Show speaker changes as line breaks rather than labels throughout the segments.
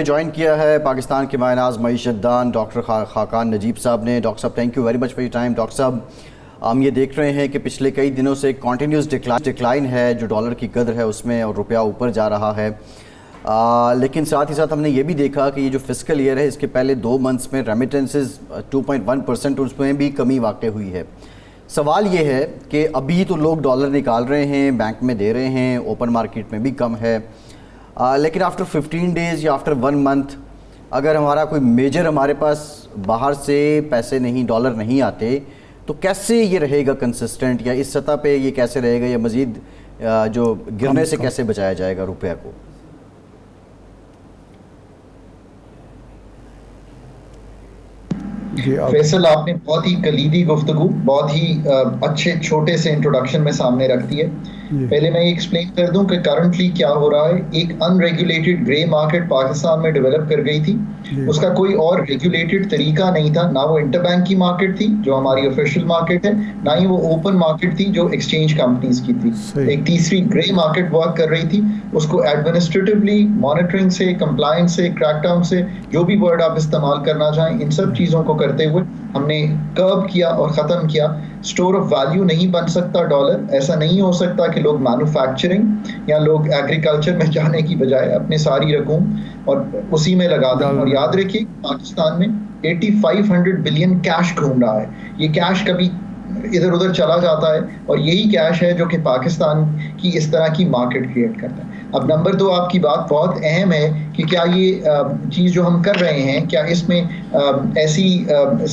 ہمیں جوائن کیا ہے پاکستان کے ماہ ناز معیشت دان ڈاکٹر خاقان نجیب صاحب نے. ڈاکٹر صاحب thank you very much for your time. Doctor صاحب ہم یہ دیکھ رہے ہیں کہ پچھلے کئی دنوں سے کنٹینیوس ڈکلائن ہے جو ڈالر کی قدر ہے اس میں, اور روپیہ اوپر جا رہا ہے. لیکن ساتھ ہی ساتھ ہم نے یہ بھی دیکھا کہ یہ جو فسکل ایئر ہے اس کے پہلے 2 منتھس میں ریمیٹنسز 2.1% اس میں بھی کمی واقع ہوئی ہے. سوال یہ ہے کہ ابھی تو لوگ ڈالر نکال رہے ہیں, بینک میں دے رہے ہیں, اوپن مارکیٹ میں بھی کم ہے, لیکن آفٹر 15 days یا آفٹر 1 month اگر ہمارا کوئی میجر ہمارے پاس باہر سے پیسے نہیں, ڈالر نہیں آتے, تو کیسے یہ رہے گا کنسسٹنٹ, یا اس سطح پہ یہ کیسے رہے گا, یا مزید جو گرنے سے کیسے بچایا جائے گا روپیہ کو؟
فیصل, آپ نے بہت ہی کلیدی گفتگو بہت ہی اچھے چھوٹے سے انٹروڈکشن میں سامنے رکھ دی ہے. پہلے میں یہ ایکسپلین کر دوں کہ کرنٹلی کیا ہو رہا ہے. ایک ان ریگولیٹڈ گرے مارکیٹ پاکستان میں ڈیولپ کر گئی تھی. اس کا کوئی اور ریگولیٹڈ طریقہ نہیں تھا, نہ وہ انٹر بینک کی مارکیٹ تھی جو ہماری آفیشیل مارکیٹ ہے, نہ ہی وہ اوپن مارکیٹ تھی جو ایکسچینج کمپنیز کی تھی. ایک تیسری گرے مارکیٹ ورک کر رہی تھی. اس کو ایڈمنسٹریٹولی مانیٹرنگ سے, کمپلائنس سے, کریک ڈاؤن سے, جو بھی ورڈ آپ استعمال کرنا چاہیں, ان سب چیزوں کو کرتے ہوئے ہم نے کرب کیا اور ختم کیا. اسٹور آف ویلیو نہیں بن سکتا ڈالر. ایسا نہیں ہو سکتا کہ لوگ مینوفیکچرنگ یا لوگ ایگریکلچر میں جانے کی بجائے اپنے ساری رقوم اور اسی میں لگا دیں. اور یاد رکھیے پاکستان میں 8500 بلین کیش گھوم رہا ہے. یہ کیش کبھی ادھر ادھر چلا جاتا ہے, اور یہی کیش ہے جو کہ پاکستان کی اس طرح کی مارکیٹ کریٹ کرتا ہے. اب نمبر 2, آپ کی بات بہت اہم ہے کہ کیا یہ چیز جو ہم کر رہے ہیں کیا اس میں ایسی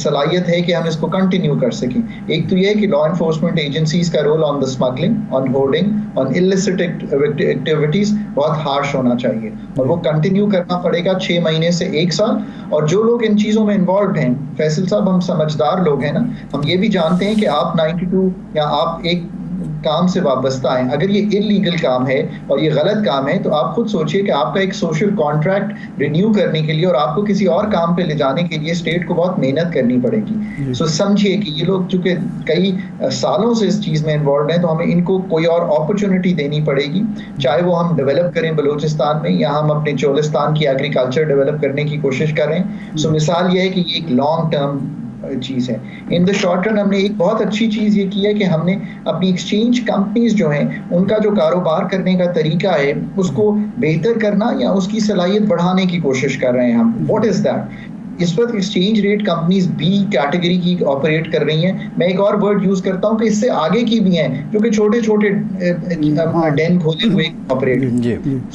صلاحیت ہے کہ ہم اس کو کنٹینیو کر سکیں. ایک تو یہ ہے کہ لا انفورسمنٹ ایجنسیز کا roll on the smuggling, on hoarding, on illicit activities بہت ہارش ہونا چاہیے, اور وہ کنٹینیو کرنا پڑے گا 6 مہینے سے 1 سال. اور جو لوگ ان چیزوں میں انوالوڈ ہیں, فیصل صاحب ہم سمجھدار لوگ ہیں نا, ہم یہ بھی جانتے ہیں کہ آپ 92 یا آپ ایک کام سے وابستہ ہیں. اگر یہ انلیگل کام ہے اور یہ غلط کام ہے تو آپ خود سوچئے کہ آپ کا ایک سوشل کانٹریکٹ رینیو کرنے کے لیے اور آپ کو کسی اور کام پہ لے جانے کے لیے اسٹیٹ کو بہت محنت کرنی پڑے گی. سو سمجھیے کہ یہ لوگ چونکہ کئی سالوں سے اس چیز میں انوالوڈ ہیں تو ہمیں ان کو کوئی اور اپرچونٹی دینی پڑے گی, چاہے وہ ہم ڈیولپ کریں بلوچستان میں یا ہم اپنے چولستان کی ایگریکلچر ڈیولپ کرنے کی کوشش کریں. سو مثال یہ ہے کہ یہ ایک لانگ ٹرم چیز ہے. ان دا شارٹ رن ہم نے ایک بہت اچھی چیز یہ کی ہے کہ ہم نے اپنی ایکسچینج کمپنیز جو ہیں ان کا جو کاروبار کرنے کا طریقہ ہے اس کو بہتر کرنا یا اس کی صلاحیت بڑھانے کی کوشش کر رہے ہیں ہم. What is that? اس وقت exchange rate companies B category کی آپریٹ کر رہی ہیں. میں ایک اور ورڈ یوز کرتا ہوں کہ اس سے آگے کی بھی ہیں جو کہ چھوٹے چھوٹے ڈین کھولے ہوئے آپریٹ.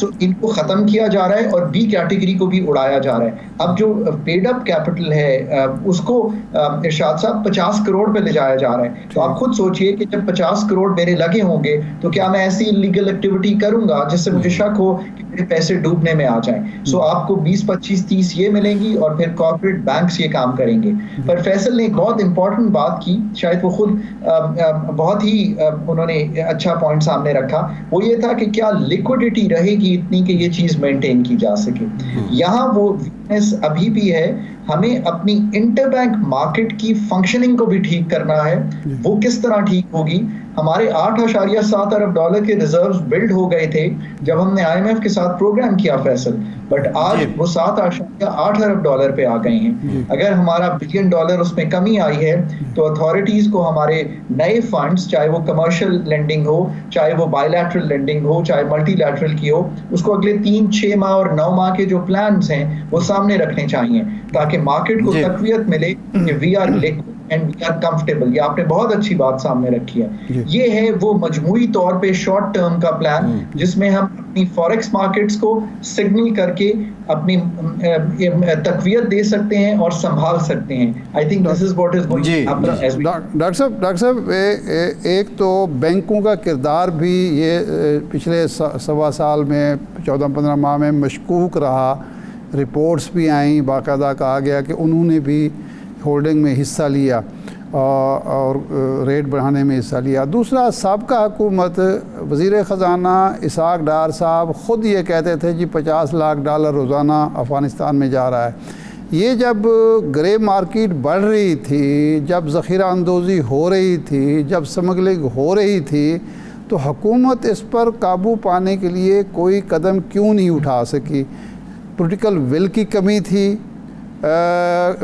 سو ان کو ختم کیا جا رہا ہے اور بی کیٹیگری کو بھی اڑایا جا رہا ہے. اب جو پیڈ اپ کیپٹل ہے اس کو ارشاد صاحب 50 کروڑ پہ لے جایا جا رہا ہے. تو آپ خود سوچئے کہ جب 50 کروڑ میرے لگے ہوں گے تو کیا میں ایسی انلیگل ایکٹیویٹی کروں گا جس سے مجھے شک ہو کہ میرے پیسے ڈوبنے میں آ جائیں. سو آپ کو 20 25 30 یہ ملیں گی اور پھر کارپوریٹ بینکس یہ کام کریں گے. پر فیصل نے ایک بہت امپورٹنٹ بات کی, شاید وہ خود بہت ہی انہوں نے اچھا پوائنٹ سامنے رکھا, وہ یہ تھا کہ کیا لیکوڈیٹی رہے گی اتنی کہ یہ چیز مینٹین کی جا سکے. یہاں وہ ویکنس ابھی بھی ہے. ہمیں اپنی انٹر بینک مارکیٹ کی فنکشننگ کو بھی ٹھیک کرنا ہے. وہ کس طرح ٹھیک ہوگی؟ ہمارے 8.7 ارب ڈالر کے ریزروز بلڈ ہو گئے تھے جب ہم نے IMF کے ساتھ پروگرام کیا فیصل, بٹ آج وہ 7.8 ارب ڈالر پہ آ گئے ہیں. اگر ہمارا $1 بلین اس میں کمی آئی ہے تو اتھارٹیز کو ہمارے نئے فنڈز, چاہے وہ کمرشل لینڈنگ ہو, چاہے وہ بائی لیٹرل لینڈنگ ہو, چاہے ملٹی لیٹرل کی ہو, اس کو اگلے 3 6 ماہ اور 9 ماہ کے جو پلانز ہیں وہ سامنے رکھنے چاہیے تاکہ مارکیٹ کو تقویت ملے کہ we are liquid and we are comfortable. یہ آپ نے بہت اچھی بات سامنے رکھی ہے. یہ ہے وہ مجموعی طور پہ شارٹ ٹرم کا پلان جس میں ہم اپنی فوریکس مارکیٹس کو سگنل کر کے اپنی تقویت دے سکتے ہیں اور سنبھال سکتے ہیں. I think this is what is going.
Doctor صاحب ایک تو بینکوں کا کردار بھی یہ پچھلے 1.25 سال میں 14-15 ماہ میں مشکوک رہا. رپورٹس بھی آئیں, باقاعدہ کہا گیا کہ انہوں نے بھی ہولڈنگ میں حصہ لیا اور ریٹ بڑھانے میں حصہ لیا. دوسرا, سابقہ حکومت وزیر خزانہ اسحاق ڈار صاحب خود یہ کہتے تھے جی $50 لاکھ روزانہ افغانستان میں جا رہا ہے. یہ جب گرے مارکیٹ بڑھ رہی تھی, جب ذخیرہ اندوزی ہو رہی تھی, جب سمگلنگ ہو رہی تھی, تو حکومت اس پر قابو پانے کے لیے کوئی قدم کیوں نہیں اٹھا سکی؟ پولیٹیکل ول کی کمی تھی،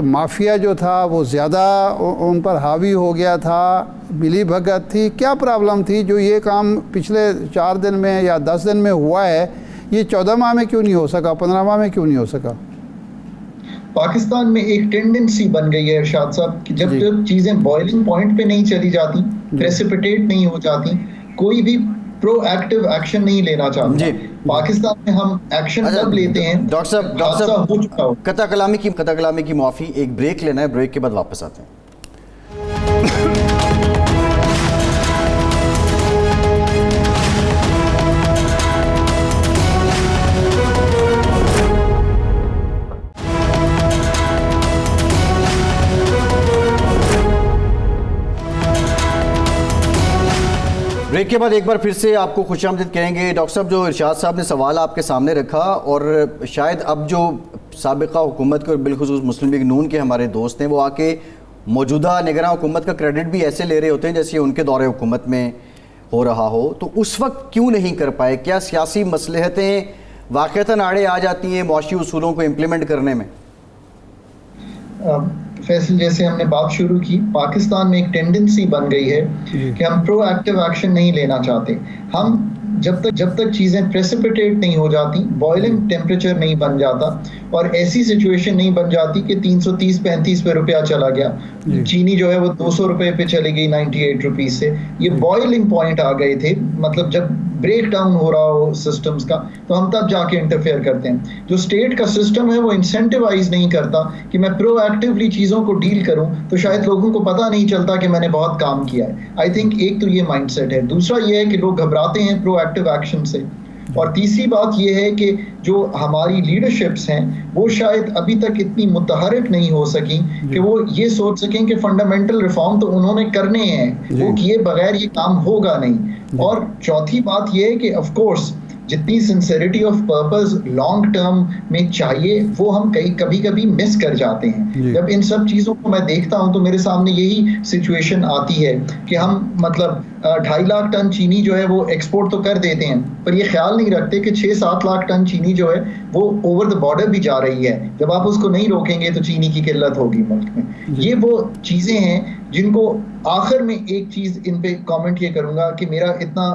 مافیا جو تھا وہ زیادہ ان پر حاوی ہو گیا تھا، ملی بھگت تھی، کیا پرابلم تھی جو یہ کام پچھلے 4 دن میں یا 10 دن میں ہوا ہے یہ 14 ماہ میں کیوں نہیں ہو سکا، 15 ماہ میں کیوں نہیں ہو سکا؟
پاکستان میں ایک ٹینڈنسی بن گئی ہے ارشاد صاحب کہ جب تک چیزیں بوائلنگ پوائنٹ پہ نہیں چلی جاتی، پریسیپیٹیٹ نہیں ہو جاتی، کوئی بھی پرو ایکٹیو ایکشن نہیں لینا چاہتا۔ پاکستان میں ہم ایکشن تب لیتے ہیں
ڈاکٹر صاحب قطع کلامی کی معافی، ایک بریک لینا ہے، بریک کے بعد واپس آتے ہیں۔ بریک کے بعد ایک بار پھر سے آپ کو خوش آمدید کہیں گے۔ ڈاکٹر صاحب، جو ارشاد صاحب نے سوال آپ کے سامنے رکھا، اور شاید اب جو سابقہ حکومت کے اور بالخصوص مسلم لیگ نون کے ہمارے دوست ہیں وہ آ کے موجودہ نگراں حکومت کا کریڈٹ بھی ایسے لے رہے ہوتے ہیں جیسے ان کے دور حکومت میں ہو رہا ہو، تو اس وقت کیوں نہیں کر پائے؟ کیا سیاسی مصلحتیں واقعتاً آڑے آ جاتی ہیں معاشی اصولوں کو امپلیمنٹ کرنے میں؟
فیصل، جیسے ہم نے بات شروع کی، پاکستان میں ایک ٹینڈنسی بن گئی ہے کہ ہم پرو ایکٹیو ایکشن نہیں لینا چاہتے۔ ہم جب تک چیزیں پریسیپیٹیٹ نہیں ہو جاتی، بوائلنگ ٹیمپریچر نہیں بن جاتا اور ایسی سچویشن نہیں بن جاتی کہ 330-35 پہ روپیہ چلا گیا، چینی جو ہے وہ 200 روپے پہ چلے گئی 98 روپیز سے، یہ بوائلنگ پوائنٹ آ گئے تھے، مطلب جب بریک ڈاؤن ہو رہا ہو سسٹمز کا تو ہم تب جا کے انٹرفیئر کرتے ہیں۔ جو اسٹیٹ کا سسٹم ہے وہ انسینٹیوائز نہیں کرتا کہ میں پرو ایکٹیولی چیزوں کو ڈیل کروں، تو شاید لوگوں کو پتہ نہیں چلتا کہ میں نے بہت کام کیا ہے۔ آئی تھنک ایک تو یہ مائنڈ سیٹ ہے، دوسرا یہ ہے کہ لوگ گھبراتے ہیں پرو ایکٹیو ایکشن سے، اور تیسری بات یہ ہے کہ جو ہماری لیڈرشپس ہیں وہ شاید ابھی تک اتنی متحرک نہیں ہو سکیں کہ وہ یہ سوچ سکیں کہ فنڈامنٹل ریفارم تو انہوں نے کرنے ہیں، وہ کیے بغیر یہ کام ہوگا نہیں۔ اور چوتھی بات یہ ہے کہ آف کورس جتنی sincerity of purpose long term میں چاہیے وہ ہم کبھی کبھی مس کر جاتے ہیں۔ جب ان سب چیزوں کو میں دیکھتا ہوں تو میرے سامنے یہی سچویشن آتی ہے کہ ہم مطلب 2.5 لاکھ ٹن چینی جو ہے وہ ایکسپورٹ تو کر دیتے ہیں، پر یہ خیال نہیں رکھتے کہ 6-7 لاکھ ٹن چینی جو ہے وہ اوور دا بارڈر بھی جا رہی ہے۔ جب آپ اس کو نہیں روکیں گے تو چینی کی قلت ہوگی ملک میں۔ یہ وہ چیزیں ہیں جن کو آخر میں ایک چیز ان پہ کامنٹ یہ کروں گا کہ میرا اتنا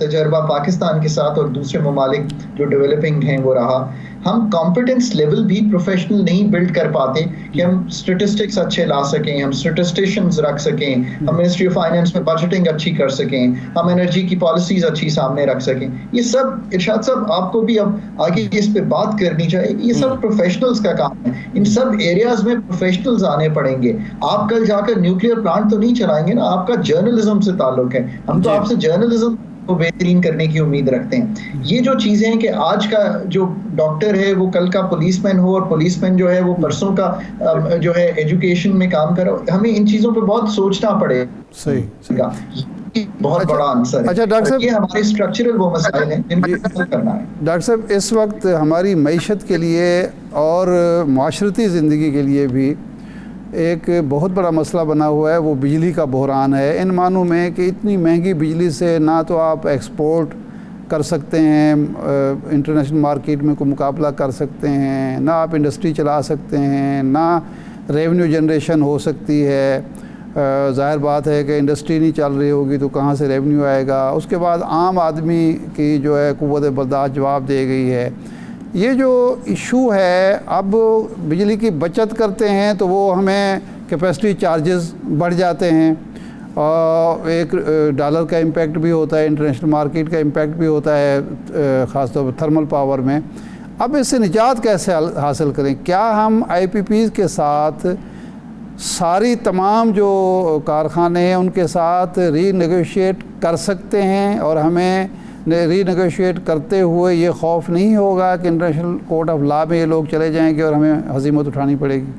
تجربہ پاکستان کے ساتھ اور دوسرے ممالک جو ڈیولپنگ ہیں وہ رہا، ہم کمپیٹنس لیول بھی پروفیشنل نہیں بلڈ کر پاتے کہ ہم اسٹیٹسٹکس اچھے لا سکیں، ہم اسٹیٹسٹیشینز رکھ سکیں، ہم منسٹری آف فائنانس میں بجٹنگ اچھی کر سکیں، ہم انرجی کی پالیسیز اچھی سامنے رکھ سکیں۔ یہ سب ارشاد صاحب آپ کو بھی اب آگے اس پہ بات کرنی چاہیے، یہ سب پروفیشنلز کا کام ہے، ان سب ایریاز میں پروفیشنلز آنے پڑیں گے۔ آپ کل جا کر نیوکلیئر پلانٹ تو نہیں چلائیں گے نا، آپ کا جرنلزم سے تعلق ہے، ہم تو آپ سے جرنلزم کو بہترین کرنے کی امید رکھتے ہیں۔ یہ جو چیزیں ہیں کہ آج کا جو ڈاکٹر ہے وہ کل کا پولیس مین ہو، اور پولیس مین جو ہے وہ پرسوں کا جو ہے ایجوکیشن میں کام کرو، ہمیں ان چیزوں پہ بہت سوچنا پڑے گا، بہت بڑا آنسر ہے۔
اچھا ڈاکٹر صاحب،
یہ ہمارے اسٹرکچرل وہ مسائل ہیں جن کو حل کرنا ہے۔
ڈاکٹر صاحب، اس وقت ہماری معیشت کے لیے اور معاشرتی زندگی کے لیے بھی ایک بہت بڑا مسئلہ بنا ہوا ہے، وہ بجلی کا بحران ہے، ان معنوں میں کہ اتنی مہنگی بجلی سے نہ تو آپ ایکسپورٹ کر سکتے ہیں، انٹرنیشنل مارکیٹ میں کوئی مقابلہ کر سکتے ہیں، نہ آپ انڈسٹری چلا سکتے ہیں، نہ ریونیو جنریشن ہو سکتی ہے۔ ظاہر بات ہے کہ انڈسٹری نہیں چل رہی ہوگی تو کہاں سے ریونیو آئے گا۔ اس کے بعد عام آدمی کی جو ہے قوت برداشت جواب دے گئی ہے۔ یہ جو ایشو ہے، اب بجلی کی بچت کرتے ہیں تو وہ ہمیں کیپیسٹی چارجز بڑھ جاتے ہیں، اور ایک ڈالر کا امپیکٹ بھی ہوتا ہے، انٹرنیشنل مارکیٹ کا امپیکٹ بھی ہوتا ہے، خاص طور پر تھرمل پاور میں۔ اب اس سے نجات کیسے حاصل کریں؟ کیا ہم آئی پی پیز کے ساتھ ساری تمام جو کارخانے ہیں ان کے ساتھ ری نیگوشیٹ کر سکتے ہیں، اور ہمیں ری نیگوشیٹ کرتے ہوئے یہ خوف نہیں ہوگا کہ انٹرنیشنل کورٹ آف لا میں یہ لوگ چلے جائیں گے اور ہمیں ہزیمت اٹھانی پڑے گی؟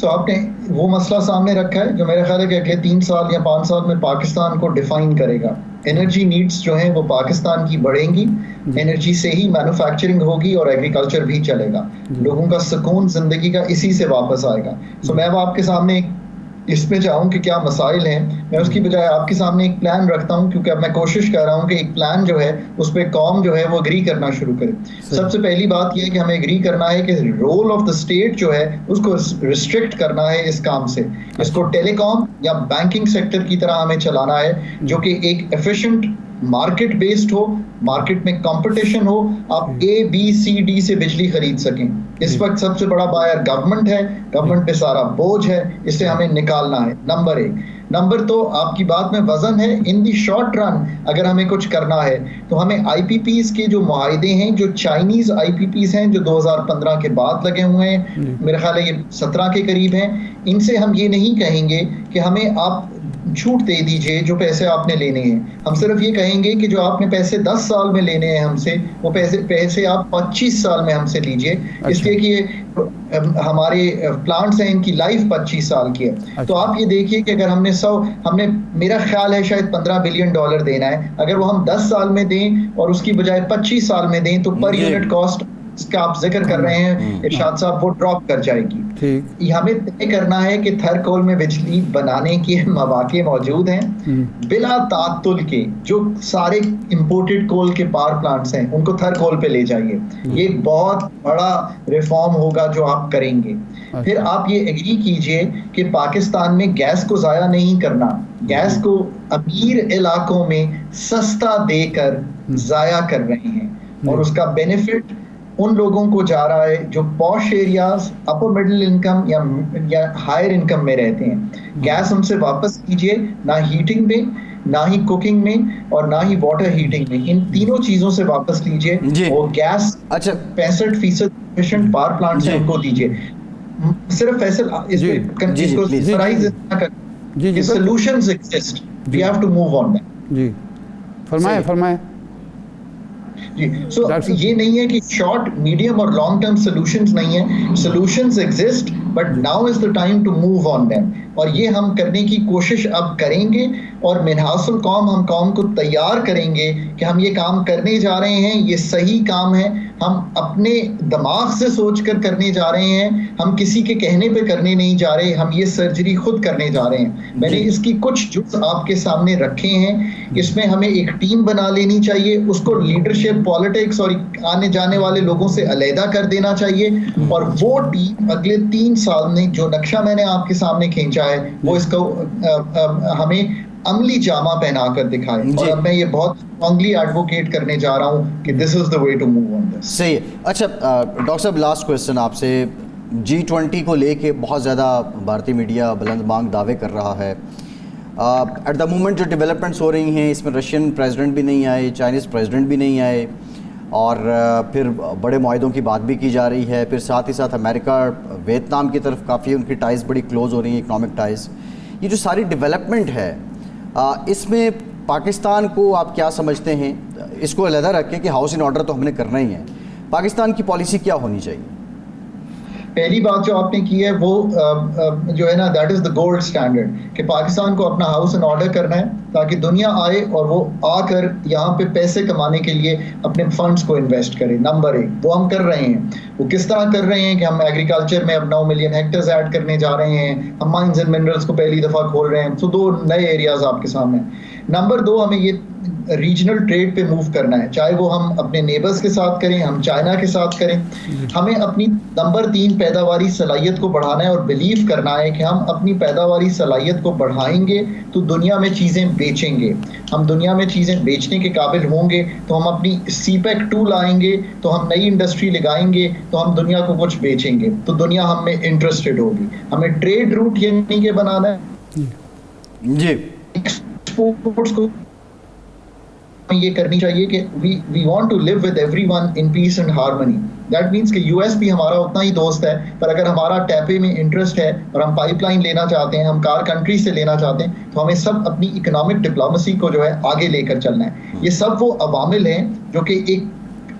آپ نے وہ مسئلہ سامنے رکھا ہے جو میرا خیال ہے کہ اگلے 3 سال یا 5 سال میں پاکستان کو ڈیفائن کرے گا۔ انرجی نیڈز جو ہیں وہ پاکستان کی بڑھیں گی، انرجی سے ہی مینوفیکچرنگ ہوگی اور ایگریکلچر بھی چلے گا، لوگوں کا سکون زندگی کا اسی سے واپس آئے گا۔ میں اب آپ کے سامنے ایک اس میں چاہوں کہ کیا مسائل ہیں، میں اس کی بجائے آپ کے سامنے ایک پلان رکھتا ہوں، کیونکہ اب میں کوشش کر رہا ہوں کہ ایک پلان جو ہے اس پہ قوم جو ہے وہ اگری کرنا شروع کرے. سب سے پہلی بات یہ ہے کہ ہمیں اگری کرنا ہے کہ رول آف دا اسٹیٹ جو ہے اس کو ریسٹرکٹ کرنا ہے اس کام سے. اس کو ٹیلی کام یا بینکنگ سیکٹر کی طرح ہمیں چلانا ہے جو کہ ایک ایفیشینٹ مارکیٹ بیسڈ ہو، مارکیٹ میں کمپٹیشن ہو، آپ ABCD سے بجلی خرید سکیں. اس وقت سب سے بڑا بائر گورنمنٹ ہے، گورنمنٹ پہ سارا بوجھ ہے، اسے ہمیں نکالنا ہے. نمبر 1. نمبر 2، آپ کی بات میں وزن ہے. ان دی شارٹ رن اگر ہمیں کچھ کرنا ہے تو ہمیں IPPs کے جو معاہدے ہیں، جو چائنیز IPPs ہیں جو 2015 کے بعد لگے ہوئے ہیں، میرا خیال ہے یہ 17 کے قریب ہیں، ان سے ہم یہ نہیں کہیں گے کہ ہمیں آپ چھوٹ دے دیجئے جو پیسے آپ نے لینے ہیں. ہم صرف یہ کہیں گے کہ جو آپ نے پیسے 10 سال میں لینے ہیں ہم سے، وہ پیسے آپ 25 سال میں ہم سے لیجئے. اس لیے کہ ہمارے پلانٹس ہیں، ان کی لائف 25 سال کی ہے. تو آپ یہ دیکھیے کہ اگر ہم نے میرا خیال ہے شاید $15 بلین دینا ہے، اگر وہ ہم 10 سال میں دیں اور اس کی بجائے 25 سال میں دیں تو پر یونٹ کاسٹ اس کا آپ ذکر کر رہے ہیں ارشاد صاحب، وہ ڈراپ کر جائے گی. ہمیں طے کرنا ہے کہ تھر کول میں بجلی بنانے کے مواقع موجود ہیں بلا تعطل کے. جو سارے امپورٹڈ کول کے پاور پلانٹس ہیں ان کو تھر کول پہ لے جائیے. یہ ایک بہت بڑا ریفارم ہوگا جو آپ کریں گے. پھر آپ یہ ایگری کیجئے کہ پاکستان میں گیس کو ضائع نہیں کرنا. گیس کو امیر علاقوں میں سستا دے کر ضائع کر رہے ہیں اور اس کا بینیفٹ ان لوگوں کو جا رہا ہے جو پوش ایریاز، اپر مڈل انکم یا ہائر انکم میں رہتے ہیں. گیس ہم سے واپس کیجئے، نہ ہیٹنگ میں، نہ ہی کوکنگ میں، اور نہ ہی واٹر ہیٹنگ میں. ان تینوں چیزوں سے واپس لیجئے. وہ گیس 65% ایفیشینٹ پاور پلانٹ سے ان کو دیجئے. صرف فیصل اس کو سرائز نہ کریں. Solutions exist, we have to move on that.
جی فرمائیں.
جی سو یہ نہیں ہے کہ شارٹ، میڈیم اور لانگ ٹرم سولوشنز نہیں ہیں. Solutions exist but now is the time to move on them. اور یہ ہم کرنے کی کوشش اب کریں گے اور منحاص القوم ہم قوم کو تیار کریں گے کہ ہم یہ کام کرنے جا رہے ہیں، یہ صحیح کام ہے. ہم اپنے دماغ سے سوچ کر کرنے جا رہے ہیں، ہم کسی کے کہنے پہ کرنے نہیں جا رہے. ہم یہ سرجری خود کرنے جا رہے ہیں. میں نے اس کی کچھ جز آپ کے سامنے رکھے ہیں. اس میں ہمیں ایک ٹیم بنا لینی چاہیے، اس کو لیڈرشپ، پالیٹکس اور آنے جانے والے لوگوں سے علیحدہ کر دینا چاہیے. اور وہ ٹیم اگلے 3 سال میں جو نقشہ میں نے آپ کے سامنے کھینچا ہے وہ اس کو ہمیں عملی جامہ پہنا کر دکھائے. اور اب میں یہ بہت اسٹرانگلی ایڈوکیٹ کرنے جا رہا ہوں کہ دس از دا وے ٹو موو آن دس.
صحیح. اچھا ڈاکٹر صاحب، لاسٹ کویسچن آپ سے. G20 کو لے کے بہت زیادہ بھارتی میڈیا بلند بانگ دعوے کر رہا ہے. ایٹ دا مومنٹ جو ڈیولپمنٹس ہو رہی ہیں اس میں رشین پریزیڈنٹ بھی نہیں آئے، چائنیز پریزیڈنٹ بھی نہیں آئے، اور پھر بڑے معاہدوں کی بات بھی کی جا رہی ہے. پھر ساتھ ہی ساتھ امریکہ ویتنام کی طرف کافی ان کی ٹائز بڑی کلوز ہو رہی ہیں، اکنامک ٹائز. یہ جو ساری ڈیولپمنٹ ہے اس میں پاکستان کو آپ کیا سمجھتے ہیں؟ اس کو علیحدہ رکھ کے کہ ہاؤس ان آرڈر تو ہم نے کرنا ہی ہے، پاکستان کی پالیسی کیا ہونی چاہیے؟
پہلی بات جو آپ نے کی ہے وہ جو ہے نا that is the gold standard کہ پاکستان کو اپنا ہاؤس ان آرڈر کرنا ہے تاکہ دنیا آئے اور وہ آ کر یہاں پہ پیسے کمانے کے لیے اپنے فنڈز کو انویسٹ کرے. نمبر 1 وہ ہم کر رہے ہیں. وہ کس طرح کر رہے ہیں کہ ہم ایگریکلچر میں اب 9 ملین ہیکٹرز ایڈ کرنے جا رہے ہیں. ہم مائنز اینڈ منرلز کو پہلی دفعہ کھول رہے ہیں. تو 2 نئے ایریاز آپ کے سامنے. نمبر 2 ہمیں یہ ریجنل ٹریڈ پہ موو کرنا ہے، چاہے وہ ہم اپنے نیبرز کے ساتھ کریں، ہم چائنا کے ساتھ کریں. ہمیں اپنی نمبر 3 پیداواری صلاحیت کو بڑھانا ہے اور بلیو کرنا ہے کہ ہم اپنی پیداواری صلاحیت کو بڑھائیں گے تو دنیا میں چیزیں بیچیں گے. ہم دنیا میں چیزیں بیچنے کے قابل ہوں گے تو ہم اپنی CPEC 2 لائیں گے، تو ہم نئی انڈسٹری لگائیں گے، تو ہم دنیا کو کچھ بیچیں گے، تو دنیا ہم میں انٹرسٹڈ ہوگی. ہمیں ٹریڈ روٹ یہ نہیں کہ بنانا ہے
جی
ایکسپورٹس کو یہ کرنی چاہیے کہ we want to live with everyone in peace and harmony. That means کہ US بھی ہمارا اتنا ہی دوست ہے، پر اگر ہمارا ٹیپے میں انٹرسٹ ہے اور ہم پائپ لائن لینا چاہتے ہیں، ہم کار کنٹری سے لینا چاہتے ہیں، تو ہمیں سب اپنی اکنامک ڈپلومیسی کو جو ہے آگے لے کر چلنا ہے. یہ سب وہ عوامل ہیں جو کہ ایک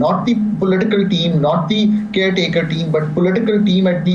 not the political team, not the caretaker team, but political team at the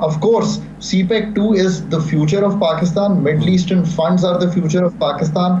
Of course, CPEC 2 is the future of Pakistan. Middle Eastern funds are the future of Pakistan.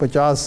50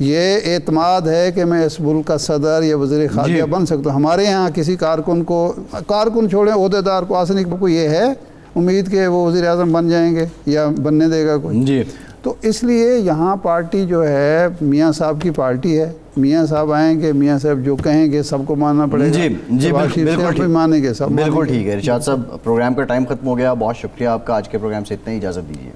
یہ اعتماد ہے کہ میں اس ملک کا صدر یا وزیر خارجہ بن سکتا ہوں. ہمارے یہاں کسی کارکن چھوڑیں عہدیدار کو آسانی کو یہ ہے امید کہ وہ وزیر اعظم بن جائیں گے یا بننے دے گا کوئی.
جی
تو اس لیے یہاں پارٹی جو ہے میاں صاحب کی پارٹی ہے. میاں صاحب آئیں گے, میاں صاحب جو کہیں گے سب کو ماننا پڑے گا.
جی بالکل
مانیں گے سب.
بالکل ٹھیک ہے. ارشاد صاحب پروگرام کا ٹائم ختم ہو گیا. بہت شکریہ آپ کا. آج کے پروگرام سے اتنا ہی اجازت دیجیے.